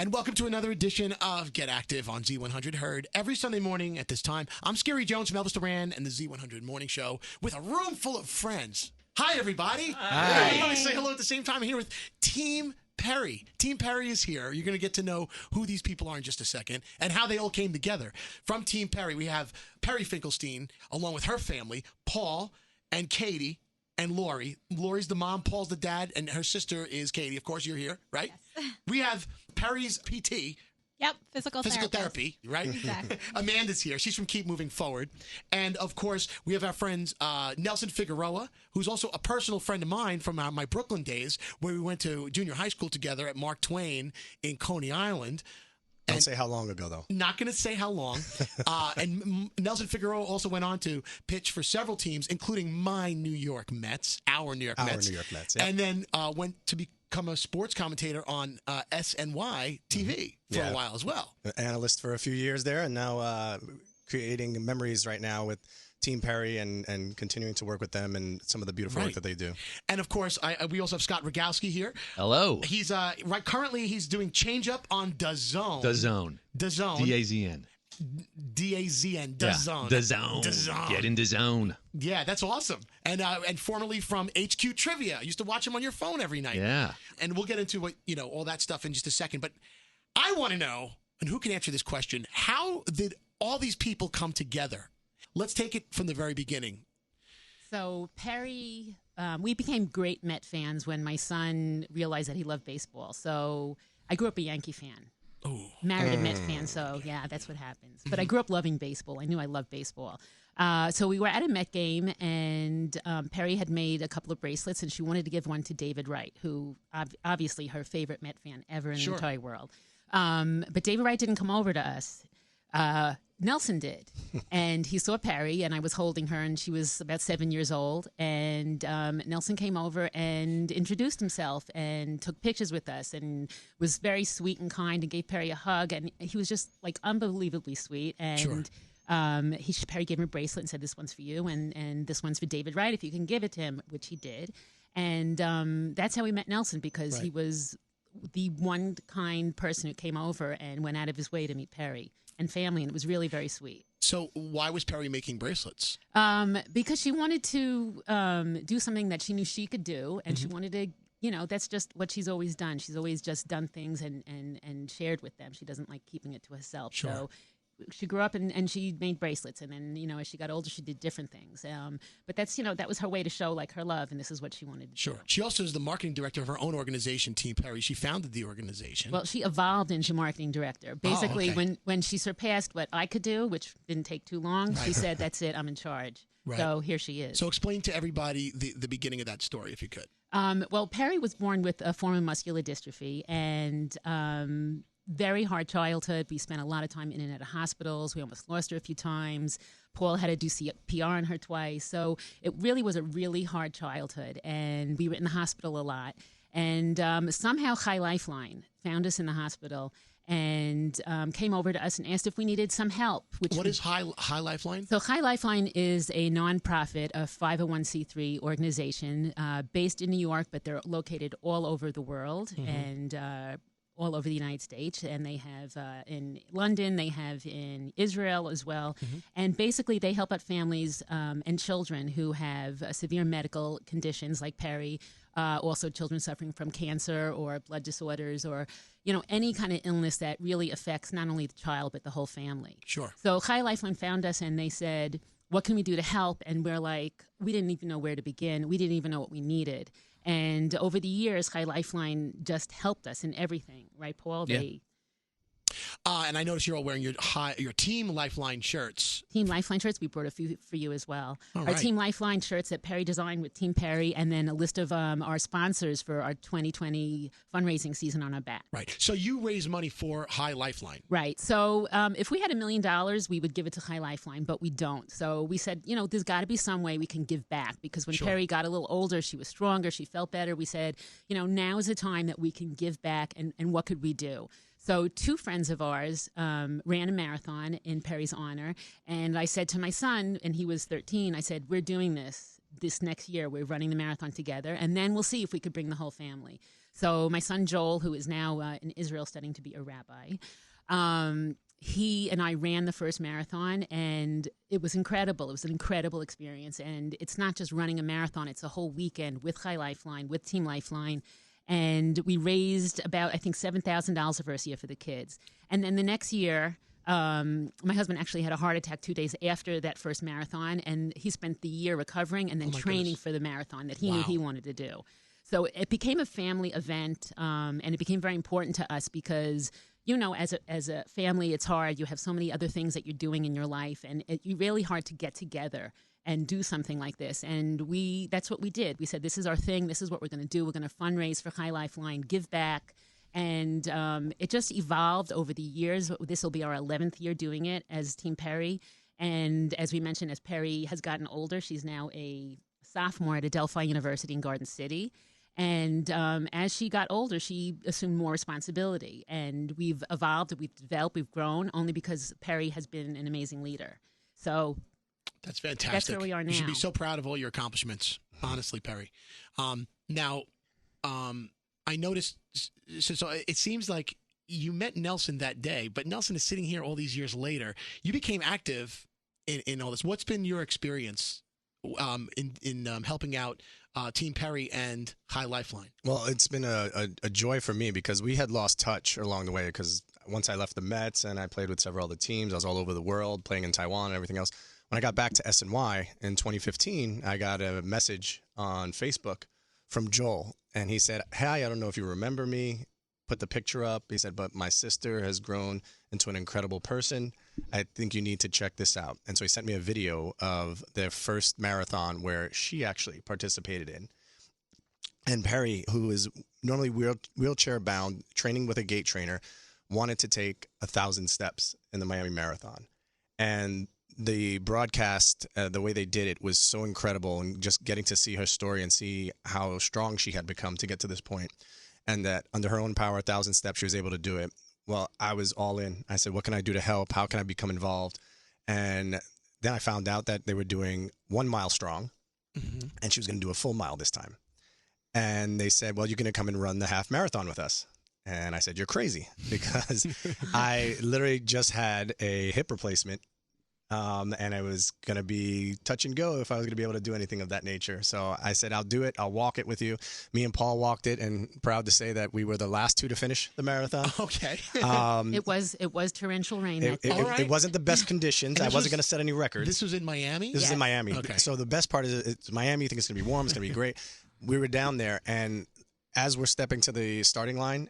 And welcome to another edition of Get Active on Z100, heard every Sunday morning at this time. I'm Scary Jones from Elvis Duran and the Z100 Morning Show with a room full of friends. Hi, everybody. Hi. Everybody say hello at the same time. I'm here with Team Peri. Team Peri is here. You're going to get to know who these people are in just a second and how they all came together. From Team Peri, we have Peri Finkelstein, along with her family, Paul and Katie and Lori. Lori's the mom, Paul's the dad, and her sister is Katie. Of course, you're here, right? Yes. We have Peri's PT. Yep, physical therapy, right? Exactly. Amanda's here. She's from Keep Moving Forward. And, of course, we have our friends Nelson Figueroa, who's also a personal friend of mine from my Brooklyn days, where we went to junior high school together at Mark Twain in Coney Island. Don't say how long ago, though. Not going to say how long. And Nelson Figueroa also went on to pitch for several teams, including my New York Mets, our New York Mets. Yep. And then went to become a sports commentator on SNY TV for a while as well. An analyst for a few years there, and now creating memories right now with Team Peri and continuing to work with them and some of the beautiful work that they do. And of course, we also have Scott Rogowski here. Hello. He's currently he's doing Change Up on DAZN. DAZN. DAZN. D-A-Z-N. D-A-Z-N. DAZN. DAZN. DAZN. Get in the zone. Yeah, that's awesome. And formerly from HQ Trivia. I used to watch him on your phone every night. Yeah. And we'll get into what all that stuff in just a second. But I want to know, and who can answer this question, how did all these people come together? Let's take it from the very beginning. So Peri, we became great Met fans when my son realized that he loved baseball. So I grew up a Yankee fan. Oh. Married a Met fan, so yeah, that's what happens. But I grew up loving baseball. I knew I loved baseball. So we were at a Met game, and Peri had made a couple of bracelets, and she wanted to give one to David Wright, who obviously her favorite Met fan ever in the entire world. But David Wright didn't come over to us. Nelson did, and he saw Peri, and I was holding her, and she was about 7 years old, and Nelson came over and introduced himself and took pictures with us and was very sweet and kind and gave Peri a hug, and he was just like unbelievably sweet. And Peri gave him a bracelet and said, "This one's for you, and this one's for David Wright if you can give it to him," which he did. And that's how we met Nelson, because he was the one kind person who came over and went out of his way to meet Peri and family, and it was really very sweet. So why was Peri making bracelets? Because she wanted to do something that she knew she could do, and she wanted to, that's just what she's always done. She's always just done things and shared with them. She doesn't like keeping it to herself. Sure. So she grew up and she made bracelets, and then, as she got older, she did different things. But that's, that was her way to show like her love, and this is what she wanted to do. She also is the marketing director of her own organization, Team Peri. She founded the organization. Well, she evolved into marketing director. Basically, when she surpassed what I could do, which didn't take too long, she said, "That's it, I'm in charge." Right. So here she is. So explain to everybody the beginning of that story, if you could. Well, Peri was born with a form of muscular dystrophy, and very hard childhood. We spent a lot of time in and out of hospitals. We almost lost her a few times. Paul had to do CPR on her twice. So it really was a really hard childhood, and we were in the hospital a lot. And somehow Hi-Lifeline found us in the hospital and came over to us and asked if we needed some help. What is Hi-Lifeline? So Hi-Lifeline is a nonprofit, a 501c3 organization based in New York, but they're located all over the world and all over the United States. And they have in London, they have in Israel as well. And basically they help out families and children who have severe medical conditions like Peri, also children suffering from cancer or blood disorders or, any kind of illness that really affects not only the child, but the whole family. Sure. So Hi-Lifeline found us and they said, "What can we do to help?" And we're like, we didn't even know where to begin. We didn't even know what we needed. And over the years, Hi-Lifeline just helped us in everything. Right, Paul? Yeah. And I noticed you're all wearing your Team Lifeline shirts. Team Lifeline shirts. We brought a few for you as well. All Our right. Team Lifeline shirts that Peri designed with Team Peri, and then a list of our sponsors for our 2020 fundraising season on our back. Right. So you raise money for Hi-Lifeline. Right. So if we had $1 million, we would give it to Hi-Lifeline, but we don't. So we said, there's got to be some way we can give back, because when Peri got a little older, she was stronger, she felt better. We said, now is the time that we can give back, and what could we do? So two friends of ours ran a marathon in Peri's honor, and I said to my son, and he was 13, I said, "We're doing this next year. We're running the marathon together, and then we'll see if we could bring the whole family." So my son Joel, who is now in Israel studying to be a rabbi, he and I ran the first marathon, and it was incredible. It was an incredible experience. And it's not just running a marathon, it's a whole weekend with Hi-Lifeline, with Team Lifeline. And we raised about, I think, $7,000 the first year for the kids. And then the next year, my husband actually had a heart attack 2 days after that first marathon, and he spent the year recovering and then training for the marathon that he knew he wanted to do. So it became a family event, and it became very important to us because, you know, as a family, it's hard. You have so many other things that you're doing in your life, and it's really hard to get together and do something like this. And that's what we did. We said, this is our thing. This is what we're going to do. We're going to fundraise for Hi-Lifeline, give back. And it just evolved over the years. This will be our 11th year doing it as Team Peri. And as we mentioned, as Peri has gotten older, she's now a sophomore at Adelphi University in Garden City. And as she got older, she assumed more responsibility. And we've evolved, we've developed, we've grown, only because Peri has been an amazing leader. So that's fantastic. That's where we are now. You should be so proud of all your accomplishments, honestly, Peri. Now, I noticed, so it seems like you met Nelson that day, but Nelson is sitting here all these years later. You became active in all this. What's been your experience in helping out Team Peri and Hi-Lifeline? Well, it's been a joy for me because we had lost touch along the way because once I left the Mets and I played with several other teams, I was all over the world playing in Taiwan and everything else. When I got back to SNY in 2015, I got a message on Facebook from Joel, and he said, "Hey, I don't know if you remember me." Put the picture up. He said, "But my sister has grown into an incredible person. I think you need to check this out." And so he sent me a video of their first marathon where she actually participated in. And Peri, who is normally wheelchair bound, training with a gait trainer, wanted to take 1,000 steps in the Miami Marathon. And the broadcast, the way they did it was so incredible, and just getting to see her story and see how strong she had become to get to this point, and that under her own power, 1,000 steps, she was able to do it. Well, I was all in. I said, what can I do to help? How can I become involved? And then I found out that they were doing 1 mile strong, and she was going to do a full mile this time. And they said, well, you're going to come and run the half marathon with us. And I said, you're crazy, because I literally just had a hip replacement. And it was going to be touch and go if I was going to be able to do anything of that nature. So I said, I'll do it. I'll walk it with you. Me and Paul walked it, and proud to say that we were the last two to finish the marathon. Okay. It was torrential rain. It wasn't the best conditions. I wasn't going to set any records. This was in Miami? This is in Miami. Okay. So the best part is it's Miami. You think it's going to be warm. It's going to be great. We were down there, and as we're stepping to the starting line,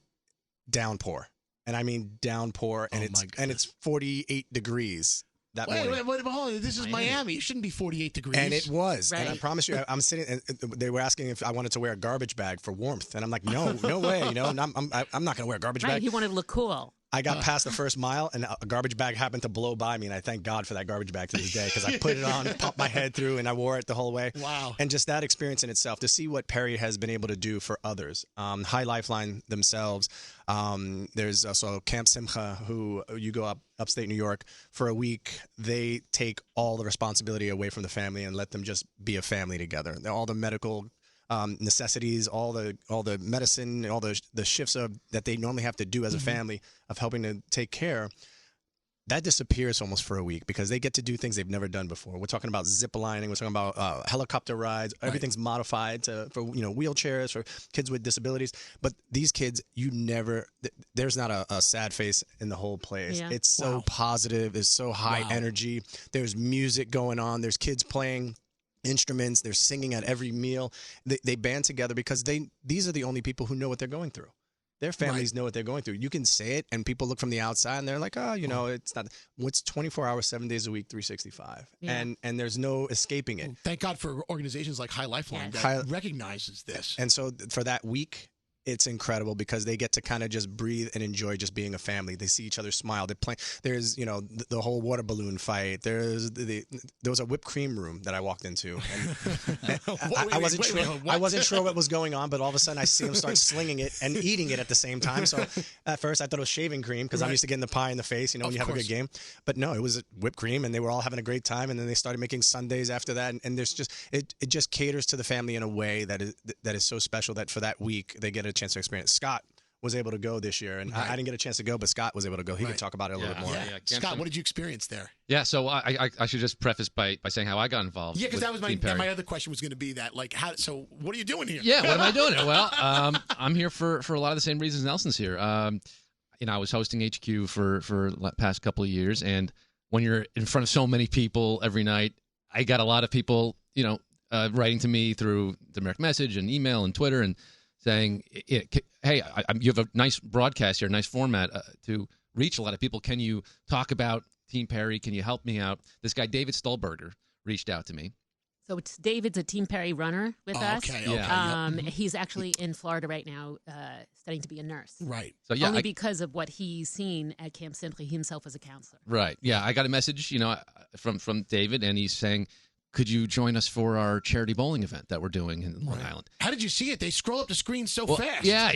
downpour. And I mean downpour, and it's 48 degrees. Wait, hold on. This is Miami. It shouldn't be 48 degrees. And it was. Right. And I promise you, I'm sitting, and they were asking if I wanted to wear a garbage bag for warmth. And I'm like, no way. You know, and I'm not going to wear a garbage bag. He wanted to look cool. I got past the first mile, and a garbage bag happened to blow by me, and I thank God for that garbage bag to this day, because I put it on, popped my head through, and I wore it the whole way. Wow. And just that experience in itself, to see what Peri has been able to do for others. Hi-Lifeline themselves. There's also Camp Simcha, who you go upstate New York for a week. They take all the responsibility away from the family and let them just be a family together. All the medical necessities, all the medicine, all the shifts that they normally have to do as a family of helping to take care, that disappears almost for a week, because they get to do things they've never done before. We're talking about zip lining. We're talking about helicopter rides. Everything's modified for wheelchairs, for kids with disabilities. But these kids, there's not a sad face in the whole place. Yeah. It's so positive. It's so high energy. There's music going on. There's kids playing instruments. They're singing at every meal. They band together because these are the only people who know what they're going through. Their families know what they're going through. You can say it, and people look from the outside, and they're like, it's not. It's 24 hours, 7 days a week, 365, and there's no escaping it. Well, thank God for organizations like Hi-Lifeline that recognizes this. And so for that week, it's incredible, because they get to kind of just breathe and enjoy just being a family. They see each other smile. They're playing. There's, the whole water balloon fight. There was a whipped cream room that I walked into, and I wasn't sure what was going on, but all of a sudden I see them start slinging it and eating it at the same time. So at first I thought it was shaving cream, because I'm used to getting the pie in the face, when you have a good game. But no, it was whipped cream, and they were all having a great time. And then they started making sundaes after that, and there's just it just caters to the family in a way that is so special, that for that week they get a chance to experience. Scott was able to go this year, and I didn't get a chance to go, but Scott was able to go. He could talk about it a little bit more. Yeah. Scott, what did you experience there? Yeah, so I should just preface by saying how I got involved. Yeah, because that was Team my other question was going to be that, like, so what are you doing here? Yeah, what am I doing here? Well, I'm here for a lot of the same reasons Nelson's here. I was hosting HQ for the past couple of years, and when you're in front of so many people every night, I got a lot of people, writing to me through direct message and email and Twitter and saying, hey, you have a nice broadcast here, a nice format to reach a lot of people. Can you talk about Team Peri? Can you help me out? This guy, David Stolberger, reached out to me. So David's a Team Peri runner with us. Okay. Yeah. He's actually in Florida right now studying to be a nurse. Right. So yeah, Only because of what he's seen at Camp Simply himself as a counselor. Right. Yeah, I got a message, from David, and he's saying, could you join us for our charity bowling event that we're doing in Long Island? How did you see it? They scroll up the screen so fast. Yeah,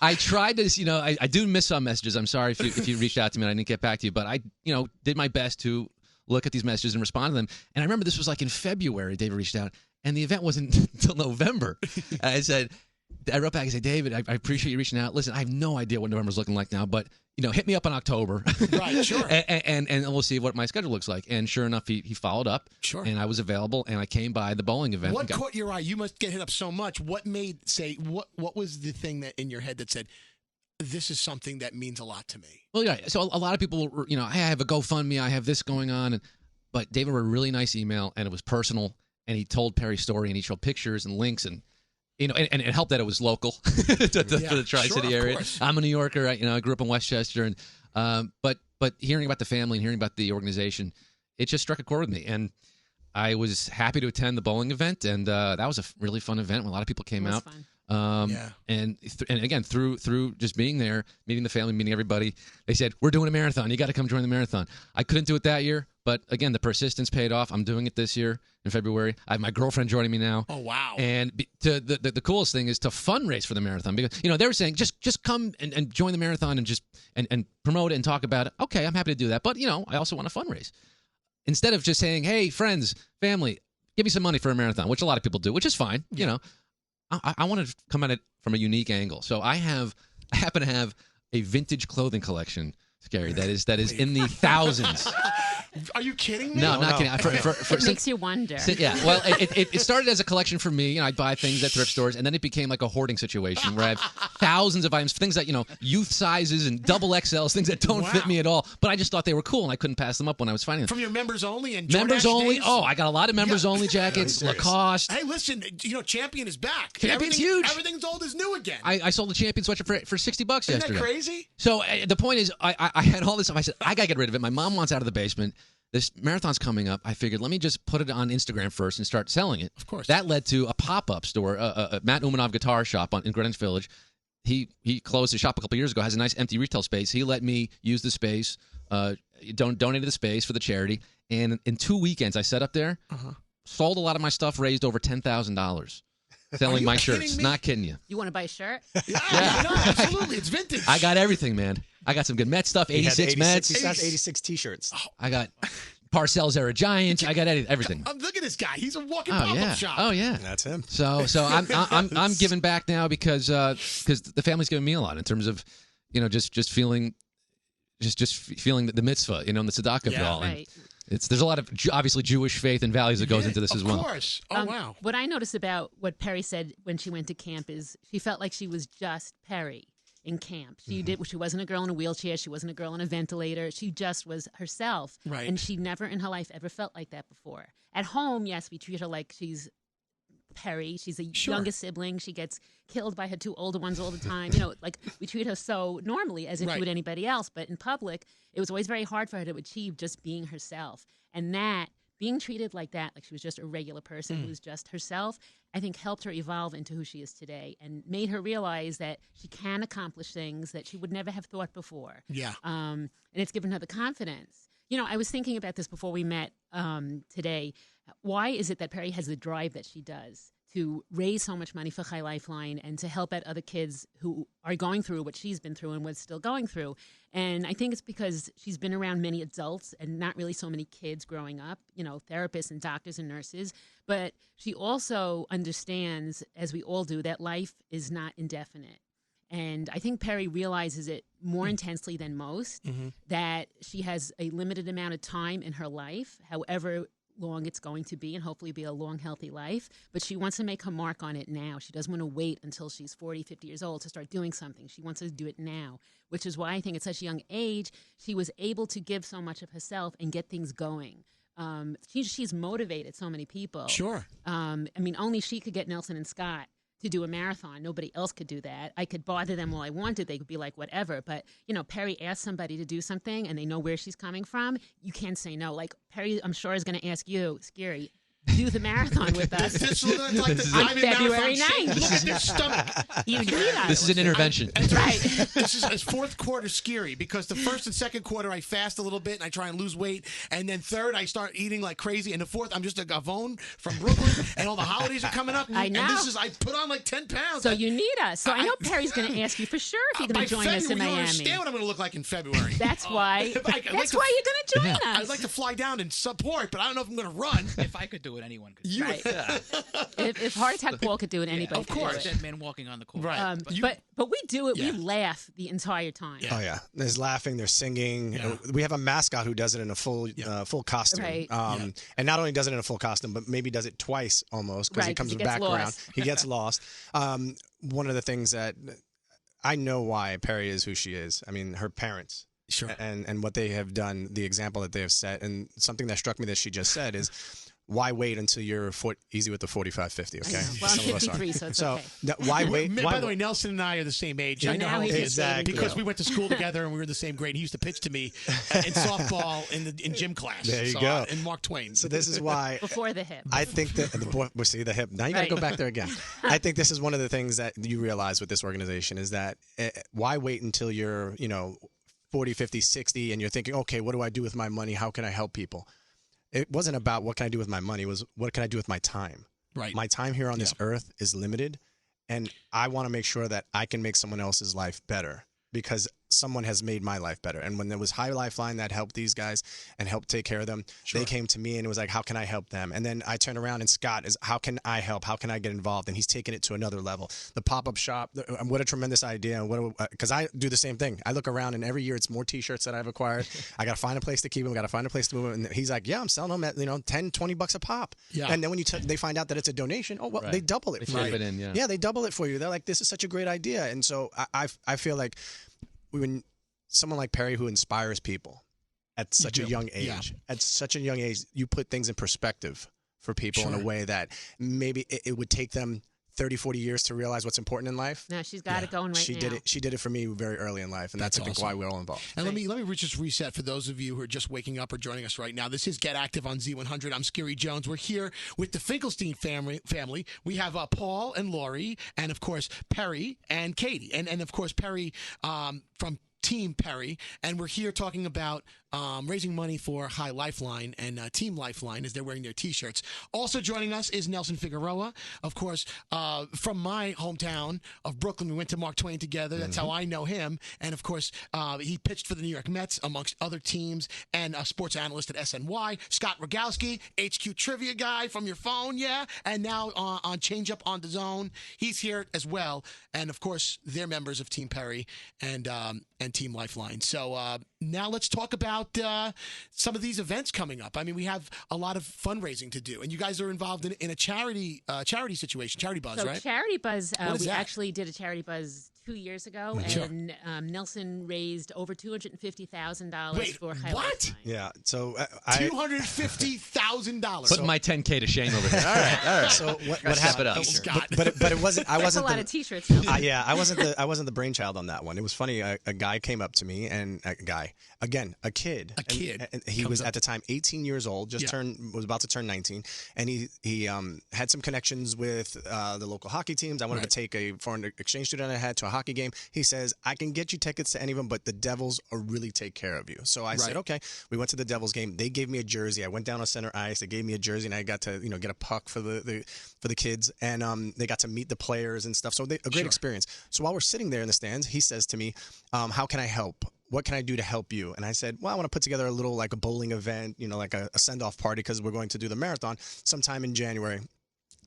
I tried to, I do miss some messages. I'm sorry if you reached out to me and I didn't get back to you, but I, did my best to look at these messages and respond to them. And I remember this was like in February, David reached out, and the event wasn't until November. I wrote back and said, David, I appreciate you reaching out. Listen, I have no idea what November's looking like now, but hit me up in October. Right, sure. and we'll see what my schedule looks like. And sure enough, he followed up. Sure. And I was available, and I came by the bowling event. What caught your eye? You must get hit up so much. What was the thing that in your head that said, this is something that means a lot to me? Well, yeah. So a lot of people were, I have a GoFundMe, I have this going on. But David wrote a really nice email, and it was personal. And he told Peri's story, and he showed pictures and links, and and it helped that it was local to the Tri-City area. I'm a New Yorker. I grew up in Westchester, and but hearing about the family and hearing about the organization, it just struck a chord with me. And I was happy to attend the bowling event, and that was a really fun event. A lot of people came out. Fun. And again, through just being there, meeting the family, meeting everybody, they said, we're doing a marathon. You got to come join the marathon. I couldn't do it that year, but again, the persistence paid off. I'm doing it this year in February. I have my girlfriend joining me now. Oh, wow. And the coolest thing is to fundraise for the marathon, because, they were saying, just come and join the marathon and just and promote it and talk about it. Okay, I'm happy to do that. But, I also want to fundraise. Instead of just saying, hey, friends, family, give me some money for a marathon, which a lot of people do, which is fine, I wanted to come at it from a unique angle. So I happen to have a vintage clothing collection, Scary, that is in the thousands. Are you kidding me? No, I'm not kidding. It makes you wonder. Well, it started as a collection for me. I'd buy things at thrift stores, and then it became like a hoarding situation where I have thousands of items, things that, youth sizes and double XLs, things that don't fit me at all. But I just thought they were cool, and I couldn't pass them up when I was finding them. From your members only and members Jordache only. days? Oh, I got a lot of members only jackets, Lacoste. Hey, listen, Champion is back. Champion's huge. Everything's old is new again. I sold the Champion sweatshirt for $60 yesterday. Isn't that crazy? So the point is, I had all this stuff. I said, I got to get rid of it. My mom wants out of the basement. This marathon's coming up. I figured, let me just put it on Instagram first and start selling it. Of course. That led to a pop-up store, a Matt Umanov guitar shop in Greenwich Village. He closed his shop a couple years ago, has a nice empty retail space. He let me use the space, donated the space for the charity. And in 2 weekends, I set up there, sold a lot of my stuff, raised over $10,000. Selling my shirts. Me? Not kidding you. You want to buy a shirt? Yeah. Absolutely. It's vintage. I got everything, man. I got some good Mets stuff, 86 Mets. He has 86 T-shirts. I got Parcells Era Giants. I got everything. Look at this guy. He's a walking pop-up shop. Oh yeah, that's him. So I'm giving back now because the family's giving me a lot in terms of just feeling the mitzvah, and the tzedakah of it all. Right. And there's a lot of obviously Jewish faith and values that goes into this as well. Of course. Oh wow. What I noticed about what Peri said when she went to camp is she felt like she was just Peri in camp. She wasn't a girl in a wheelchair. She wasn't a girl on a ventilator. She just was herself. Right. And she never in her life ever felt like that before. At home, yes, we treat her like she's Peri. She's the youngest sibling. She gets killed by her two older ones all the time. Like we treat her so normally as if she would anybody else. But in public, it was always very hard for her to achieve just being herself. And that, being treated like that, like she was just a regular person who was just herself, I think helped her evolve into who she is today and made her realize that she can accomplish things that she would never have thought before. Yeah. And it's given her the confidence. I was thinking about this before we met today. Why is it that Peri has the drive that she does? to raise so much money for Hi-Lifeline and to help out other kids who are going through what she's been through and what's still going through. And I think it's because she's been around many adults and not really so many kids growing up, therapists and doctors and nurses. But she also understands, as we all do, that life is not indefinite. And I think Peri realizes it more intensely than most, that she has a limited amount of time in her life, however long it's going to be, and hopefully be a long, healthy life. But she wants to make her mark on it now. She doesn't want to wait until she's 40, 50 years old to start doing something. She wants to do it now, which is why I think at such a young age, she was able to give so much of herself and get things going. She's motivated so many people. Sure. Only she could get Nelson and Scott to do a marathon. Nobody else could do that. I could bother them all I wanted. They could be like, whatever. But, Peri asked somebody to do something and they know where she's coming from. You can't say no. Like, Peri, I'm sure, is going to ask you, Scary, do the marathon with us. This is like the Diamond February Marathon 9th. Look at this stomach. You need us. This is an intervention. That's right. This is fourth quarter scary because the first and second quarter I fast a little bit and I try and lose weight, and then third I start eating like crazy, and the fourth I'm just a gavone from Brooklyn, and all the holidays are coming up. I know. And I put on like 10 pounds. So you need us. So I know Peri's going to ask you for sure if you're going to join us in You don't Miami. understand what I'm going to look like in February. That's why. That's why you're going to join us. I'd like to fly down and support, but I don't know if I'm going to run. If I could do it, anyone could. You Right. If Heart Attack Paul could do it, anybody of could course. do it. Dead man walking on the court. Right. But we do it. Yeah. We laugh the entire time. Yeah. Oh yeah, there's laughing, there's singing. Yeah. We have a mascot who does it in a full costume, Right. and not only does it in a full costume, but maybe does it twice almost because Right, he comes 'cause he back gets around. lost. He gets lost. One of the things that I know why Peri is who she is. I mean, her parents. Sure. And what they have done, the example that they have set, and something that struck me that she just said is, why wait until you're easy with the 45-50, okay? I know. Well, I'm Some of us are. 53, so it's okay. Why wait? By the way, Nelson and I are the same age. Yeah, I know now how he's old he the is same age. because we went to school together and we were in the same grade. He used to pitch to me in softball in gym class. There you go. In Mark Twain. So this is why Before the hip. I think that we see the hip. Now you got to Right. go back there again. I think this is one of the things that you realize with this organization is that why wait until you're 40, 50, 60 and you're thinking, okay, what do I do with my money? How can I help people? It wasn't about what can I do with my money. It was what can I do with my time? Right. My time here on this earth is limited, and I want to make sure that I can make someone else's life better because someone has made my life better. And when there was Hi-Lifeline that helped these guys and helped take care of them, they came to me and it was like, how can I help them? And then I turned around and Scott is, how can I help? How can I get involved? And he's taken it to another level. The pop-up shop, what a tremendous idea. Because I do the same thing. I look around and every year it's more T-shirts that I've acquired. I got to find a place to keep them. Got to find a place to move them. And he's like, yeah, I'm selling them at, $10, $20 a pop. Yeah. And then when they find out that it's a donation, they double it. They for flip you. it in, yeah. Yeah, they double it for you. They're like, this is such a great idea. And so I feel like when someone like Peri who inspires people at such a young age, you put things in perspective for people in a way that maybe it would take them 30, 40 years to realize what's important in life. No, she's got it going right now. She did it for me very early in life, and that's I think why we're all involved. And let me just reset for those of you who are just waking up or joining us right now. This is Get Active on Z100. I'm Scary Jones. We're here with the Finkelstein family. We have Paul and Lori, and of course Peri and Katie, and of course Peri from Team Peri, and we're here talking about raising money for Hi-Lifeline and Team Lifeline as they're wearing their T-shirts. Also joining us is Nelson Figueroa, of course, from my hometown of Brooklyn. We went to Mark Twain together. That's how I know him. And, of course, he pitched for the New York Mets, amongst other teams, and a sports analyst at SNY. Scott Rogowski, HQ trivia guy from your phone, and now on Change Up on the Zone. He's here as well. And, of course, they're members of Team Peri and Team Lifeline. So now let's talk about some of these events coming up. I mean, we have a lot of fundraising to do, and you guys are involved in a charity situation, Charity Buzz, right? Charity Buzz, What is we that? actually did a Charity Buzz 2 years ago, and Nelson raised over $250,000 for Hi-Lifeline. What? Yeah. So $250,000. Putting my 10K to shame over here. All right. So what Step happened? it up. Scott. But it wasn't. I That's a wasn't. lot of T-shirts. Nelson. I wasn't the brainchild on that one. It was funny. A guy came up to me, and a kid. And he was at the time 18 years old, was about to turn 19, and he had some connections with the local hockey teams. I wanted to take a foreign exchange student I had to a hockey game. He says, I can get you tickets to any of them, but the Devils really take care of you. So I said, okay. We went to the Devils game. They gave me a jersey. I went down on center ice. They gave me a jersey, and I got to get a puck for the kids, and they got to meet the players and stuff. So a great experience. So while we're sitting there in the stands, he says to me, how can I help? What can I do to help you? And I said, well, I want to put together a little like a bowling event, like a send-off party, because we're going to do the marathon sometime in January.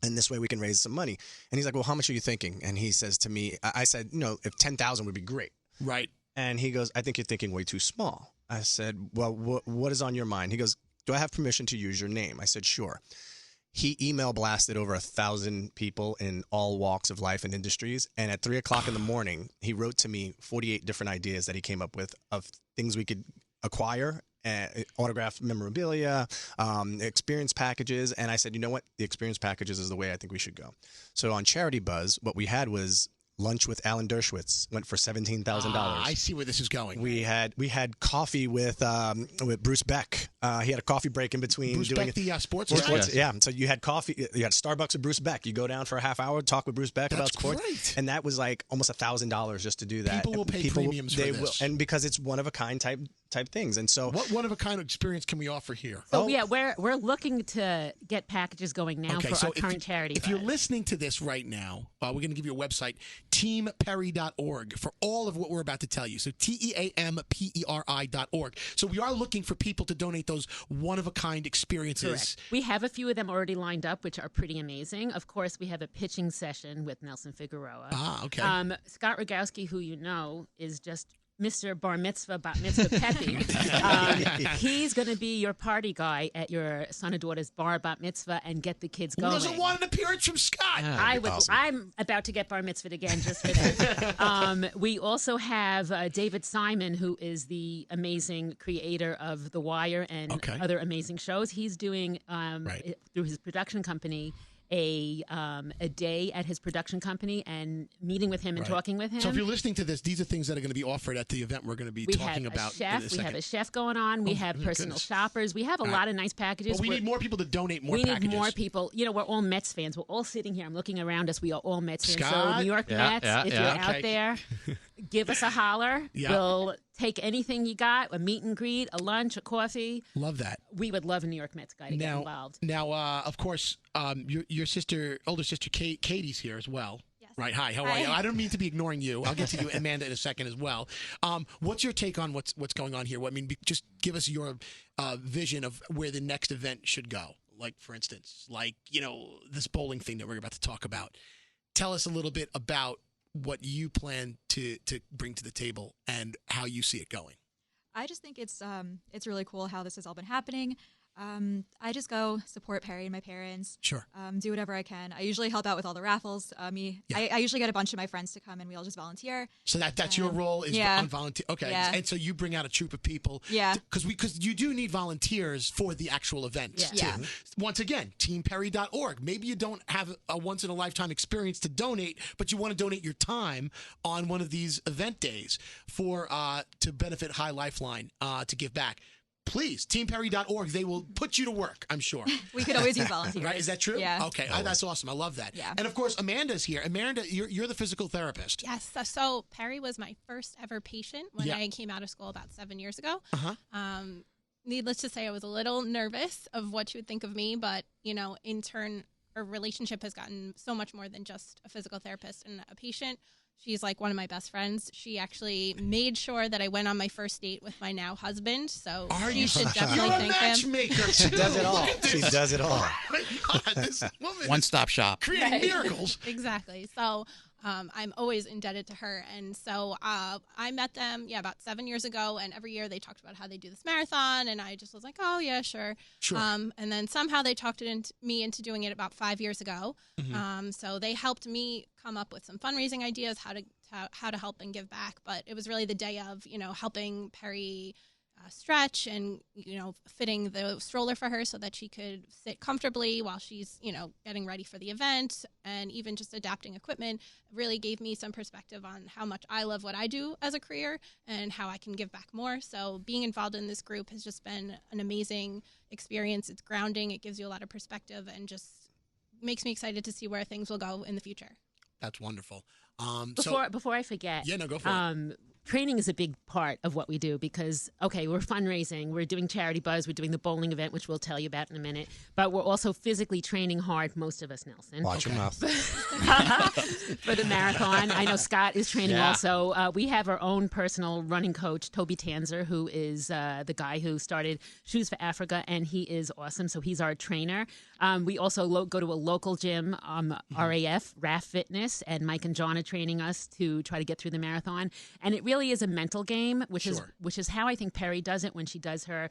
And this way we can raise some money. And he's like, well, how much are you thinking? And he says to me, I said, if 10,000 would be great. Right. And he goes, I think you're thinking way too small. I said, well, what is on your mind? He goes, do I have permission to use your name? I said, sure. He email blasted over 1,000 people in all walks of life and industries. And at 3 o'clock in the morning, he wrote to me 48 different ideas that he came up with of things we could acquire, autographed memorabilia, experience packages. And I said, you know what? The experience packages is the way I think we should go. So on Charity Buzz, what we had was lunch with Alan Dershowitz, went for $17,000. I see where this is going. We had coffee with Bruce Beck. He had a coffee break in between. Bruce doing Beck, the sports guy? guy? Yeah. So you had coffee. You had Starbucks with Bruce Beck. You go down for a half hour, talk with Bruce Beck about sports. Great. And that was like almost $1,000 just to do that. People will pay premiums for this. And because it's one-of-a-kind type things. And so what one-of-a-kind experience can we offer here? So we're looking to get packages going now for our current charity. If you're listening to this right now, we're going to give you a website, teamperi.org, for all of what we're about to tell you. So TEAMPERI.org. So we are looking for people to donate those one-of-a-kind experiences. Correct. We have a few of them already lined up, which are pretty amazing. Of course, we have a pitching session with Nelson Figueroa. Okay. Scott Rogowski, who you know, is just Mr. Bar Mitzvah Peppy. He's going to be your party guy at your son or daughter's bar bat mitzvah and get the kids going. Who doesn't want an appearance from Scott? Awesome. I'm about to get bar mitzvah again just for that. We also have David Simon, who is the amazing creator of The Wire and other amazing shows. He's doing through his production company a day at his production company and meeting with him and talking with him. So if you're listening to this, these are things that are going to be offered at the event we're going to be talking about. We have a chef going on. We have personal shoppers. We have a lot of nice packages. But we need more people to donate more packages. We need more people. We're all Mets fans. We're all sitting here. I'm looking around us. We are all Mets fans. Scott? So New York Mets, if you're out there, give us a holler. Yeah. We'll take anything you got, a meet and greet, a lunch, a coffee. Love that. We would love a New York Mets guy to get involved. Now, of course, your older sister, Katie's here as well. Yes. Right. Hi. How are you? I don't mean to be ignoring you. I'll get to you, Amanda, in a second as well. What's your take on what's going on here? Just give us your vision of where the next event should go. Like, for instance, this bowling thing that we're about to talk about. Tell us a little bit about what you plan to bring to the table and how you see it going. I just think it's really cool how this has all been happening. I just go support Peri and my parents. Sure. Do whatever I can. I usually help out with all the raffles. I usually get a bunch of my friends to come and we all just volunteer. So that's your role is on volunteer. Okay. Yeah. And so you bring out a troop of people. Yeah. Because you do need volunteers for the actual event too. Yeah. Once again, teamperi.org. Maybe you don't have a once in a lifetime experience to donate, but you want to donate your time on one of these event days for to benefit Hi-Lifeline to give back. Please, teamperi.org. They will put you to work, I'm sure. We could always use volunteers. Right? Is that true? Yeah. Okay. That's awesome. I love that. Yeah. And of course, Amanda's here. Amanda, you're the physical therapist. Yes. So Peri was my first ever patient when I came out of school about 7 years ago. Needless to say, I was a little nervous of what she would think of me, but, in turn, our relationship has gotten so much more than just a physical therapist and a patient. She's like one of my best friends. She actually made sure that I went on my first date with my now husband. So you should definitely You're a thank him. matchmaker. She does it all. She does it all. Oh my God, this woman One-stop shop. creating miracles. Exactly. So I'm always indebted to her. And so I met them, about 7 years ago. And every year they talked about how they do this marathon. And I just was like, oh, yeah, sure. Sure. And then somehow they talked me into doing it about 5 years ago. So they helped me come up with some fundraising ideas, how to help and give back. But it was really the day of, helping Peri stretch and, fitting the stroller for her so that she could sit comfortably while she's, getting ready for the event, and even just adapting equipment really gave me some perspective on how much I love what I do as a career and how I can give back more. So being involved in this group has just been an amazing experience. It's grounding. It gives you a lot of perspective and just makes me excited to see where things will go in the future. That's wonderful. Before I forget, yeah, no, go for it. Training is a big part of what we do because, okay, we're fundraising, we're doing Charity Buzz, we're doing the bowling event, which we'll tell you about in a minute, but we're also physically training hard, most of us, Nelson. Watch your mouth. For the marathon. I know Scott is training also. We have our own personal running coach, Toby Tanzer, who is the guy who started Shoes for Africa, and he is awesome, so he's our trainer. We also go to a local gym, RAF Fitness, and Mike and John are training us to try to get through the marathon. And it really is a mental game, which is how I think Peri does it when she does her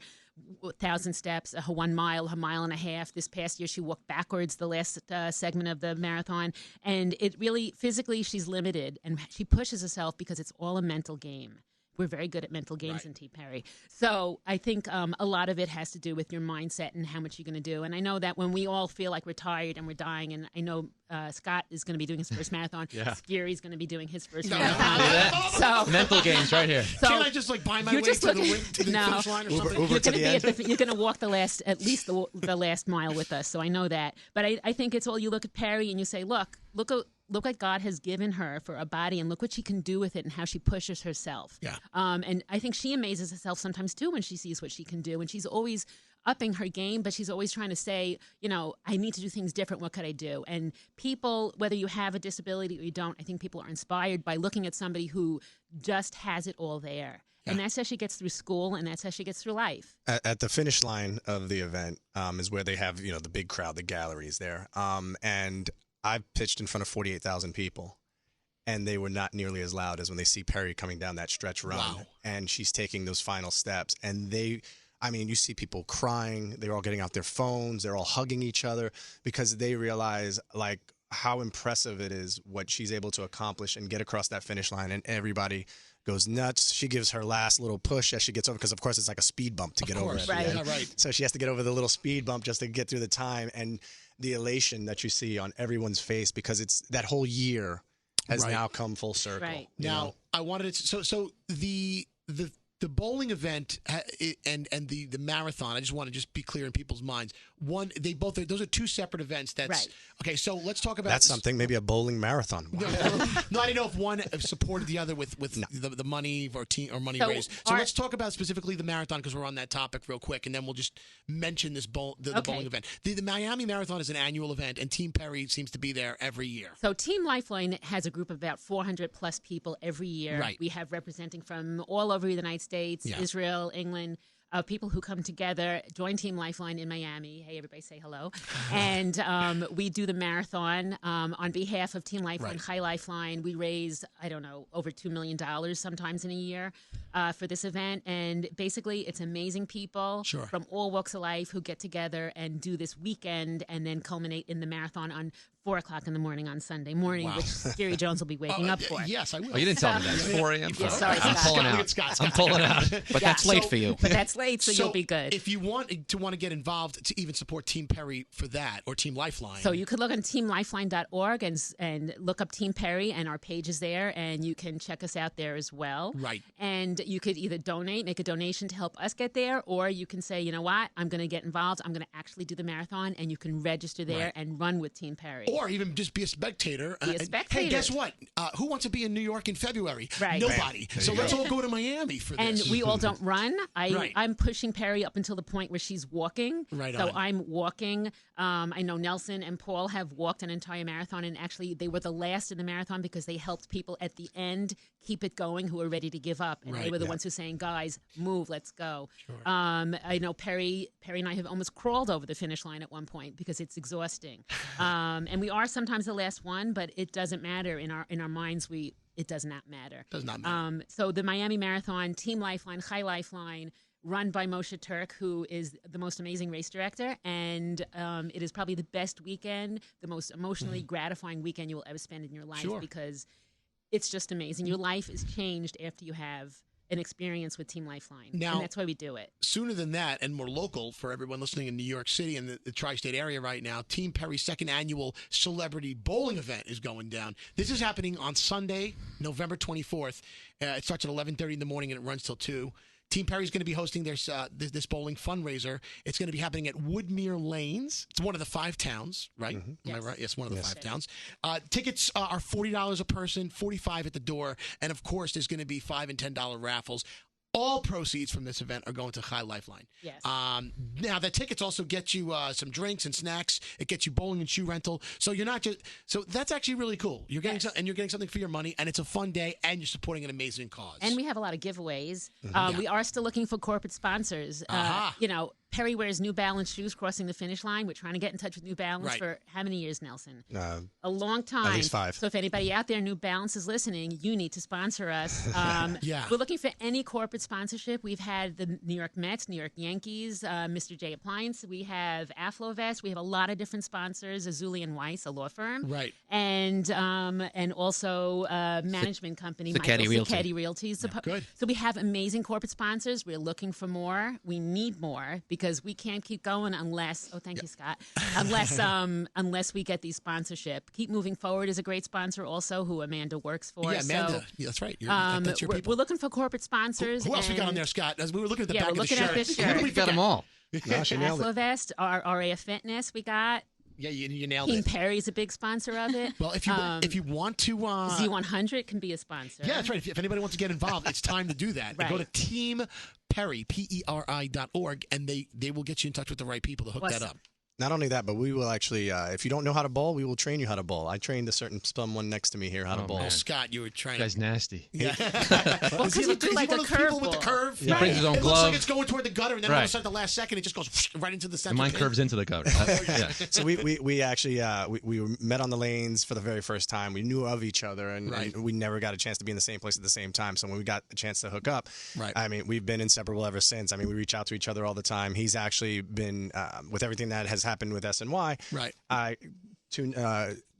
1,000 steps, her 1 mile, her mile and a half. This past year, she walked backwards the last segment of the marathon. And it really, physically, she's limited, and she pushes herself because it's all a mental game. We're very good at mental games in Team Peri. So I think a lot of it has to do with your mindset and how much you're going to do. And I know that when we all feel like we're tired and we're dying, and I know Scott is going to be doing his first marathon. Scary's going to be doing his first marathon. So mental games right here. So can't I just buy my way to the finish line or something? You're going to be you're going to walk at least the last mile with us. So I know that. But I think it's all, you look at Peri and you say, look what God has given her for a body, and look what she can do with it and how she pushes herself. Yeah. And I think she amazes herself sometimes too when she sees what she can do, and she's always upping her game, but she's always trying to say, I need to do things different. What could I do? And people, whether you have a disability or you don't, I think people are inspired by looking at somebody who just has it all there. Yeah. And that's how she gets through school, and that's how she gets through life. At the finish line of the event is where they have, the big crowd, the galleries there. And I've pitched in front of 48,000 people, and they were not nearly as loud as when they see Peri coming down that stretch run. Wow. And she's taking those final steps. And you see people crying. They're all getting out their phones. They're all hugging each other because they realize, how impressive it is what she's able to accomplish and get across that finish line. And everybody goes nuts. She gives her last little push as she gets over, because of course it's like a speed bump to get over it. Right. Yeah, right. So she has to get over the little speed bump just to get through the time. And the elation that you see on everyone's face, because it's that whole year has now come full circle. Right. Now, I wanted to, so the bowling event and the marathon, I just want to be clear in people's minds. Those are two separate events. Okay. So let's talk about that's something. Maybe a bowling marathon. No, I didn't know if one supported the other with the money or money raised. So let's talk about specifically the marathon, because we're on that topic real quick, and then we'll just mention this bowling event. The Miami Marathon is an annual event, and Team Peri seems to be there every year. So Team Lifeline has a group of about 400 plus people every year. Right. We have representing from all over the United States, Israel, England. People who come together, join Team Lifeline in Miami. Hey, everybody say hello. And we do the marathon on behalf of Team Lifeline, Hi-Lifeline. We raise, over $2 million sometimes in a year for this event. And basically, it's amazing people from all walks of life who get together and do this weekend and then culminate in the marathon on 4 o'clock in the morning on Sunday morning, which Gary Jones will be waking up for. Yes, I will. Oh, you didn't tell me that. It's 4 a.m. Yeah, sorry, I'm pulling out. I'm pulling out. But that's late for you. But that's late, so you'll be good. If you want to get involved to even support Team Peri for that, or Team Lifeline. So you could look on teamlifeline.org and look up Team Peri, and our page is there, and you can check us out there as well. Right. And you could either make a donation to help us get there, or you can say, you know what, I'm going to get involved. I'm going to actually do the marathon, and you can register there and run with Team Peri. Or even just be a spectator. Be a spectator. Hey, guess what? Who wants to be in New York in February? Right. Nobody. So let's all go to Miami for this. And we all don't run. I'm pushing Peri up until the point where she's walking. Right so on. I'm walking. I know Nelson and Paul have walked an entire marathon, and actually they were the last in the marathon because they helped people at the end keep it going who were ready to give up. And they were the ones who saying, guys, move, let's go. Sure. I know Peri and I have almost crawled over the finish line at one point because it's exhausting. And we are sometimes the last one, but it doesn't matter. In our minds, it does not matter. Does not matter. So the Miami Marathon, Team Lifeline, Hi-Lifeline, run by Moshe Turk, who is the most amazing race director. And it is probably the best weekend, the most emotionally gratifying weekend you will ever spend in your life because it's just amazing. Your life is changed after you have an experience with Team Lifeline. Now, and that's why we do it. Sooner than that, and more local for everyone listening in New York City and the tri-state area right now, Team Peri's second annual celebrity bowling event is going down. This is happening on Sunday, November 24th. It starts at 11:30 in the morning and it runs till 2. Team Perry's going to be hosting their this bowling fundraiser. It's going to be happening at Woodmere Lanes. It's one of the 5 towns, right? Am I right? Yes, one of the 5 towns. Tickets are $40 a person, $45 at the door, and of course, there's going to be $5 and $10 raffles. All proceeds from this event are going to Hi-Lifeline. Yes. Now, the tickets also get you some drinks and snacks. It gets you bowling and shoe rental. So you're not just that's actually really cool. You're getting and you're getting something for your money, and it's a fun day, and you're supporting an amazing cause. And we have a lot of giveaways. We are still looking for corporate sponsors. Perry wears New Balance shoes crossing the finish line. We're trying to get in touch with New Balance for how many years, Nelson? A long time. At least 5. So if anybody out there, New Balance, is listening, you need to sponsor us. We're looking for any corporate sponsorship. We've had the New York Mets, New York Yankees, Mr. J Appliance. We have Aflovest. We have a lot of different sponsors. Azuli and Weiss, a law firm. Right. And also management company, Sacchetti Sacchetti Realty. Good. So we have amazing corporate sponsors. We're looking for more. We need more because we can't keep going unless thank you, Scott, unless we get these sponsorship. Keep Moving Forward is a great sponsor also, who Amanda works for. Yeah, Amanda. So, that's right. That's your people. We're looking for corporate sponsors. Who else we got on there, Scott? As we were looking at the back we're of the looking shirt. at this shirt. Who did we Got forget? them all. No, she nailed it. Aflovest, RAF Fitness, we got. Yeah, you nailed Team it. Perry's a big sponsor of it. Well, if you want to, Z100 can be a sponsor. yeah, that's right. If anybody wants to get involved, it's time to do that. Right. Go to Team Peri, PERI.org, and they will get you in touch with the right people to hook that up. Not only that, but we will actually, if you don't know how to bowl, we will train you how to bowl. I trained someone next to me here how to bowl. Oh, Scott, you were trying. This guy's nasty. Yeah. Well, because you do like a one of those people curveball. with the curve. He brings his own It looks glove. like it's going toward the gutter, and then all of a Right. sudden, at the last second, it just goes right into the center. And mine pin. curves into the gutter. Yeah. So we actually we met on the lanes for the very first time. We knew of each other, and we never got a chance to be in the same place at the same time. So when we got a chance to hook up, I mean, we've been inseparable ever since. I mean, we reach out to each other all the time. He's actually been with everything that has happened with SNY. Right. I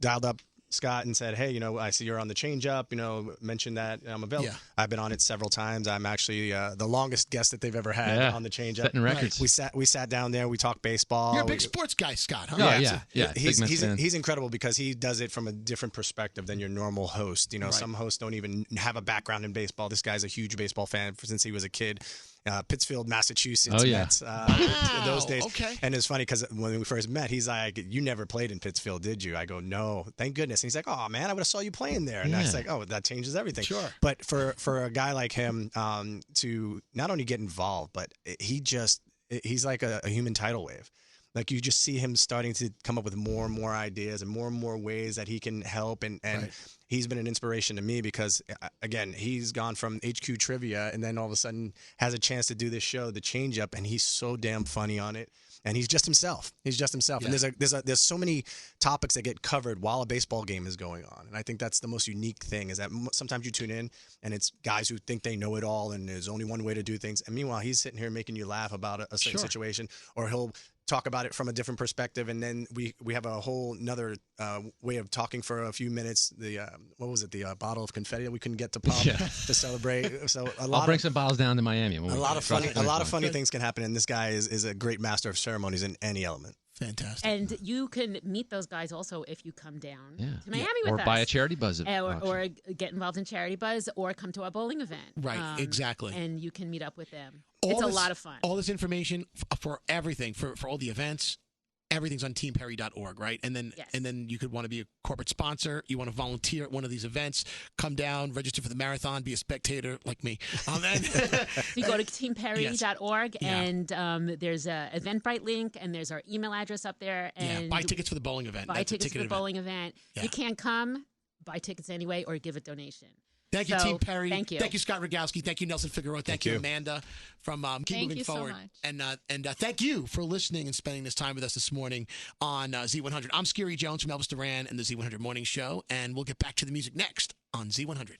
dialed up Scott and said, hey, I see you're on the change up, mentioned that I'm available. Yeah. I've been on it several times. I'm actually the longest guest that they've ever had on the change up. Setting records. We sat down there, we talked baseball. You're a big sports guy, Scott, huh? Oh, yeah. He's incredible because he does it from a different perspective than your normal host. Some hosts don't even have a background in baseball. This guy's a huge baseball fan since he was a kid. Pittsfield, Massachusetts. Oh, yeah. Mets, those days. Okay. And it's funny because when we first met, he's like, "You never played in Pittsfield, did you?" I go, "No, thank goodness." And he's like, "Oh man, I would have saw you playing there." And I was like, "Oh, that changes everything." Sure. But for a guy like him to not only get involved, but he's like a human tidal wave. Like you just see him starting to come up with more and more ideas and more ways that he can help. And he's been an inspiration to me because, again, he's gone from HQ Trivia and then all of a sudden has a chance to do this show, The Change Up, and he's so damn funny on it. And he's just himself. Yeah. And there's so many topics that get covered while a baseball game is going on. And I think that's the most unique thing is that sometimes you tune in and it's guys who think they know it all and there's only one way to do things. And meanwhile, he's sitting here making you laugh about a certain situation, or he'll talk about it from a different perspective, and then we have a whole another way of talking for a few minutes. The the bottle of confetti that we couldn't get to pop to celebrate. So I'll bring some bottles down to Miami. A lot of funny things can happen, and this guy is a great master of ceremonies in any element. Fantastic. And you can meet those guys also if you come down to Miami with us. Or buy a charity buzz. Or get involved in Charity Buzz, or come to our bowling event. Right, exactly. And you can meet up with them. It's a lot of fun. All this information for everything, for all the events, everything's on teamperi.org, right? And then you could want to be a corporate sponsor. You want to volunteer at one of these events. Come down, register for the marathon, be a spectator like me. You go to teamperi.org and there's a Eventbrite link and there's our email address up there. And buy tickets for the bowling event. Buy tickets for the bowling event. Yeah. You can't come, buy tickets anyway, or give a donation. Thank you, Team Peri. Thank you. Thank you, Scott Rogowski. Thank you, Nelson Figueroa. Thank you, Amanda from Keep Moving Forward. So much. And thank you for listening and spending this time with us this morning on Z100. I'm Scary Jones from Elvis Duran and the Z100 Morning Show, and we'll get back to the music next on Z100.